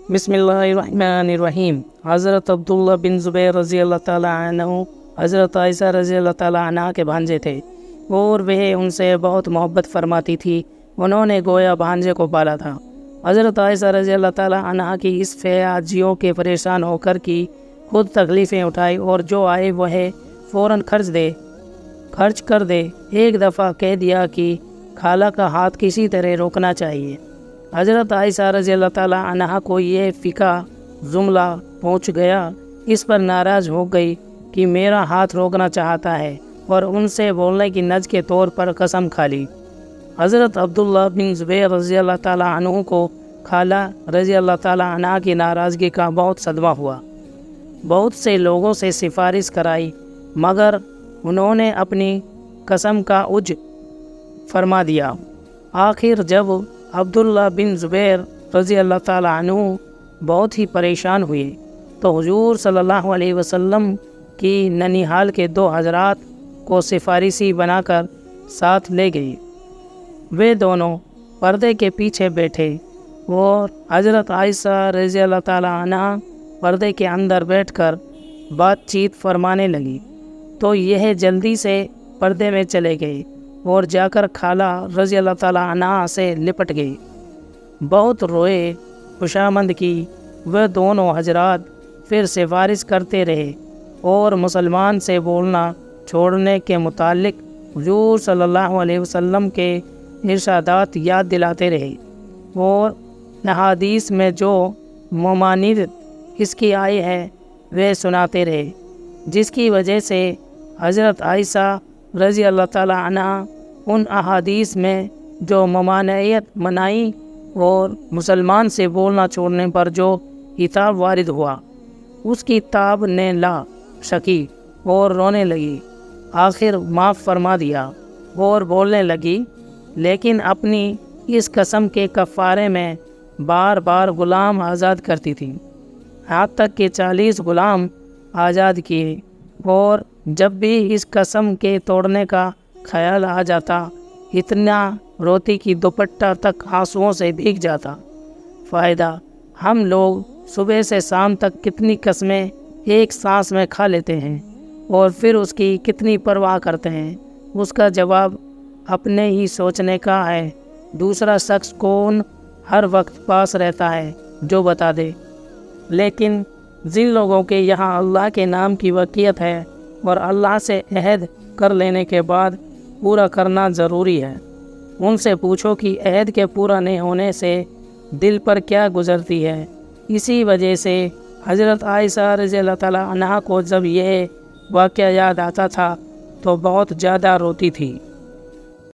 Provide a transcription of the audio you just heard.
بسم اللہ الرحمن الرحیم۔ حضرت عبداللہ بن زبیر رضی اللہ تعالیٰ عنہ حضرت عائشہ رضی اللہ تعالیٰ عنہ کے بھانجے تھے اور وہ ان سے بہت محبت فرماتی تھی۔ انہوں نے گویا بھانجے کو پالا تھا۔ حضرت عائشہ رضی اللہ تعالیٰ عنہ کی اس فیاجیوں کے پریشان ہو کر کی خود تکلیفیں اٹھائی اور جو آئے وہ فوراً خرچ کر دے۔ ایک دفعہ کہہ دیا کہ خالہ کا ہاتھ کسی طرح روکنا چاہیے۔ حضرت عائشہ رضی اللہ تعالیٰ عنہ کو یہ فقہ جملہ پہنچ گیا، اس پر ناراض ہو گئی کہ میرا ہاتھ روکنا چاہتا ہے اور ان سے بولنے کی نج کے طور پر قسم کھا لی۔ حضرت عبداللہ بن زبیر رضی اللہ تعالیٰ عنہ کو خالہ رضی اللہ تعالیٰ عنہ کی ناراضگی کا بہت صدمہ ہوا۔ بہت سے لوگوں سے سفارش کرائی مگر انہوں نے اپنی قسم کا عج فرما دیا۔ آخر جب عبداللہ بن زبیر رضی اللہ تعالیٰ عنہ بہت ہی پریشان ہوئے تو حضور صلی اللہ علیہ وسلم کی ننیحال کے 2 حضرات کو سفارشی بنا کر ساتھ لے گئی۔ وہ دونوں پردے کے پیچھے بیٹھے اور حضرت عائشہ رضی اللہ تعالیٰ عنہ پردے کے اندر بیٹھ کر بات چیت فرمانے لگی تو یہ جلدی سے پردے میں چلے گئے اور جا کر خالہ رضی اللہ تعالیٰ عنہ سے لپٹ گئی۔ بہت روئے، خوشامد کی۔ وہ دونوں حضرات پھر سفارش کرتے رہے اور مسلمان سے بولنا چھوڑنے کے متعلق حضور صلی اللہ علیہ وسلم کے ارشادات یاد دلاتے رہے اور احادیث میں جو ممانعت اس کی آئی ہے وہ سناتے رہے، جس کی وجہ سے حضرت عائشہ رضی اللہ تعالیٰ عنہ ان احادیث میں جو ممانعت منائی اور مسلمان سے بولنا چھوڑنے پر جو عتاب وارد ہوا اس کی تاب نے لا شکی اور رونے لگی۔ آخر معاف فرما دیا اور بولنے لگی، لیکن اپنی اس قسم کے کفارے میں بار بار غلام آزاد کرتی تھی، یہاں تک کہ 40 غلام آزاد کیے، اور جب بھی اس قسم کے توڑنے کا خیال آ جاتا اتنا روتی کہ دوپٹہ تک آنسوؤں سے بھیگ جاتا۔ فائدہ: ہم لوگ صبح سے شام تک کتنی قسمیں ایک سانس میں کھا لیتے ہیں اور پھر اس کی کتنی پرواہ کرتے ہیں۔ اس کا جواب اپنے ہی سوچنے کا ہے۔ دوسرا شخص کون ہر وقت پاس رہتا ہے جو بتا دے، لیکن جن لوگوں کے یہاں اللہ کے نام کی وقیت ہے اور اللہ سے عہد کر لینے کے بعد پورا کرنا ضروری ہے، ان سے پوچھو کہ عہد کے پورا نہیں ہونے سے دل پر کیا گزرتی ہے۔ اسی وجہ سے حضرت عائشہ رضی اللہ تعالیٰ عنہ کو جب یہ واقعہ یاد آتا تھا تو بہت زیادہ روتی تھی۔